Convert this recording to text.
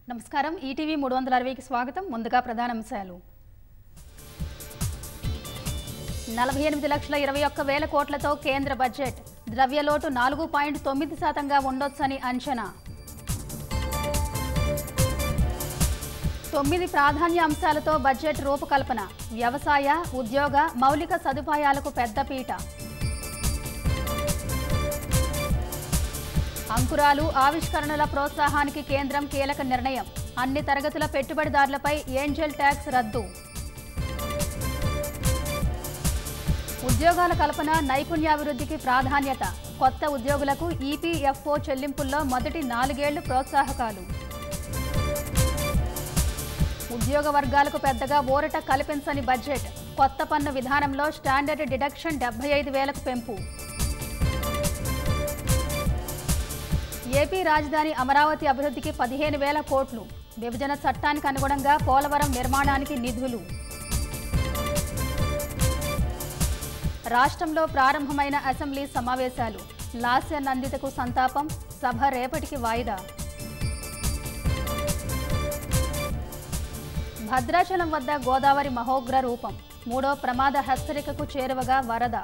నమస్కారం ఈటీవీ 360కి స్వాగతం. ముందుగా ప్రధానాంశాలు. 48,21,000 కోట్లతో కేంద్ర బడ్జెట్. ద్రవ్యలోటు 4.9%గా ఉండొచ్చని అంచనా. 9 ప్రాధాన్య అంశాలతో బడ్జెట్ రూపకల్పన. వ్యవసాయ, ఉద్యోగ, మౌలిక సదుపాయాలకు పెద్దపీట. అంకురాలు, ఆవిష్కరణల ప్రోత్సాహానికి కేంద్రం కీలక నిర్ణయం. అన్ని తరగతుల పెట్టుబడిదారులపై ఏంజెల్ ట్యాక్స్ రద్దు. ఉద్యోగాల కల్పన, నైపుణ్యాభివృద్ధికి ప్రాధాన్యత. కొత్త ఉద్యోగులకు ఈపీఎఫ్ఓ చెల్లింపుల్లో మొదటి 4 ఏళ్లు ప్రోత్సాహకాలు. ఉద్యోగ వర్గాలకు పెద్దగా ఊరట కల్పించని బడ్జెట్. కొత్త పన్ను విధానంలో స్టాండర్డ్ డిడక్షన్ 75,000కు పెంపు. ఏపీ రాజధాని అమరావతి అభివృద్ధికి 15,000 కోట్లు. విభజన చట్టానికి అనుగుణంగా పోలవరం నిర్మాణానికి నిధులు. రాష్ట్రంలో ప్రారంభమైన అసెంబ్లీ సమావేశాలు. లాస్య నందితకు సంతాపం. సభ రేపటికి వాయిదా. భద్రాచలం వద్ద గోదావరి మహోగ్ర రూపం. 3వ ప్రమాద హెచ్చరికకు చేరువగా వరద.